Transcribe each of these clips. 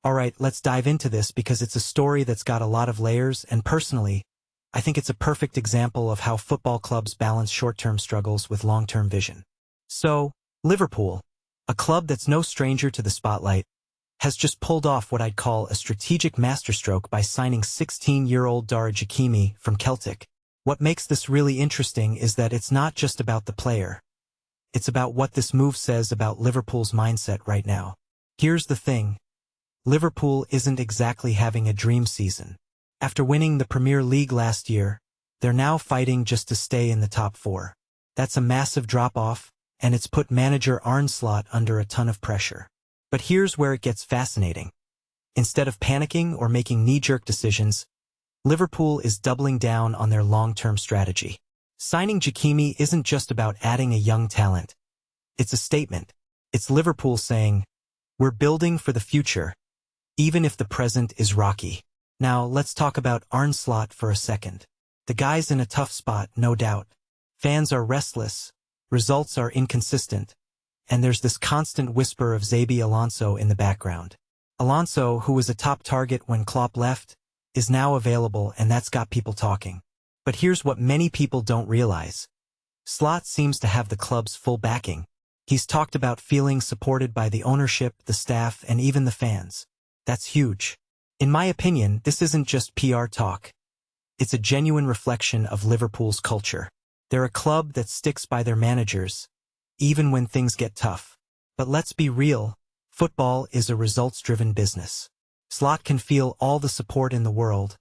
Alright, let's dive into this because it's a story that's got a lot of layers, and personally, I think it's a perfect example of how football clubs balance short-term struggles with long-term vision. So, Liverpool, a club that's no stranger to the spotlight, has just pulled off what I'd call a strategic masterstroke by signing 16-year-old Dara Jikeimi from Celtic. What makes this really interesting is that it's not just about the player. It's about what this move says about Liverpool's mindset right now. Here's the thing. Liverpool isn't exactly having a dream season. After winning the Premier League last year, they're now fighting just to stay in the top four. That's a massive drop-off, and it's put manager Arne Slot under a ton of pressure. But here's where it gets fascinating. Instead of panicking or making knee-jerk decisions, Liverpool is doubling down on their long-term strategy. Signing Jikeimi isn't just about adding a young talent. It's a statement. It's Liverpool saying, "We're building for the future, even if the present is rocky." Now, let's talk about Arne Slot for a second. The guy's in a tough spot, no doubt. Fans are restless, results are inconsistent, and there's this constant whisper of Xabi Alonso in the background. Alonso, who was a top target when Klopp left, is now available, and that's got people talking. But here's what many people don't realize. Slot seems to have the club's full backing. He's talked about feeling supported by the ownership, the staff, and even the fans. That's huge. In my opinion, this isn't just PR talk. It's a genuine reflection of Liverpool's culture. They're a club that sticks by their managers, even when things get tough. But let's be real, football is a results-driven business. Slot can feel all the support in the world,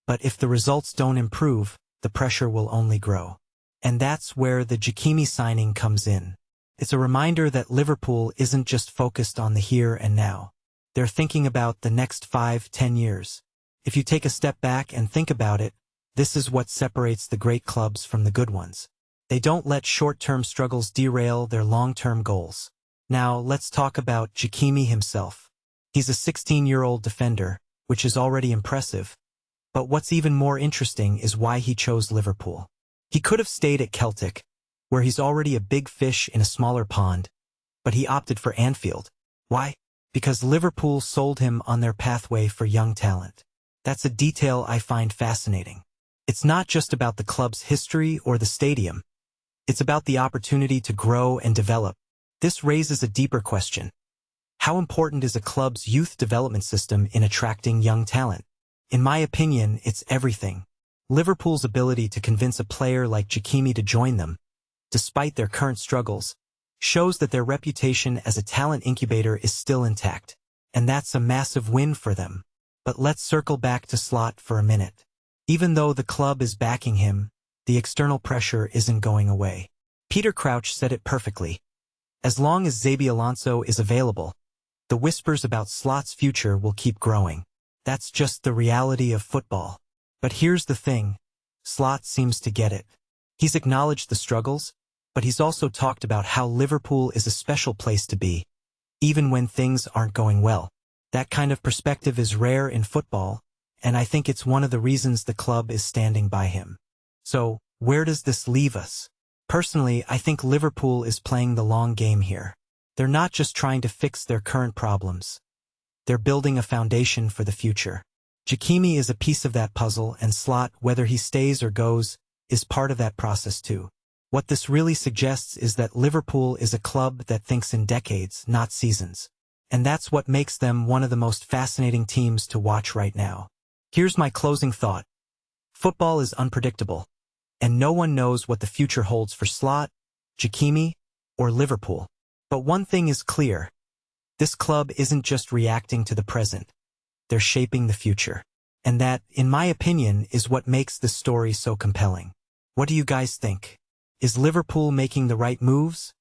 but if the results don't improve, the pressure will only grow. And that's where the Jikeimi signing comes in. It's a reminder that Liverpool isn't just focused on the here and now. They're thinking about the next 5-10 years. If you take a step back and think about it, this is what separates the great clubs from the good ones. They don't let short-term struggles derail their long-term goals. Now, let's talk about Jikeimi himself. He's a 16-year-old defender, which is already impressive. But what's even more interesting is why he chose Liverpool. He could have stayed at Celtic, where he's already a big fish in a smaller pond, but he opted for Anfield. Why? Because Liverpool sold him on their pathway for young talent. That's a detail I find fascinating. It's not just about the club's history or the stadium. It's about the opportunity to grow and develop. This raises a deeper question. How important is a club's youth development system in attracting young talent? In my opinion, it's everything. Liverpool's ability to convince a player like Jikeimi to join them, despite their current struggles, shows that their reputation as a talent incubator is still intact. And that's a massive win for them. But let's circle back to Slot for a minute. Even though the club is backing him, the external pressure isn't going away. Peter Crouch said it perfectly. As long as Xabi Alonso is available, the whispers about Slot's future will keep growing. That's just the reality of football. But here's the thing. Slot seems to get it. He's acknowledged the struggles, but he's also talked about how Liverpool is a special place to be, even when things aren't going well. That kind of perspective is rare in football, and I think it's one of the reasons the club is standing by him. So, where does this leave us? Personally, I think Liverpool is playing the long game here. They're not just trying to fix their current problems. They're building a foundation for the future. Jikeimi is a piece of that puzzle, and Slot, whether he stays or goes, is part of that process too. What this really suggests is that Liverpool is a club that thinks in decades, not seasons. And that's what makes them one of the most fascinating teams to watch right now. Here's my closing thought. Football is unpredictable, and no one knows what the future holds for Slot, Jikeimi, or Liverpool. But one thing is clear. This club isn't just reacting to the present. They're shaping the future. And that, in my opinion, is what makes this story so compelling. What do you guys think? Is Liverpool making the right moves?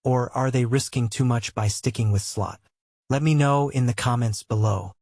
Or are they risking too much by sticking with Slot? Let me know in the comments below.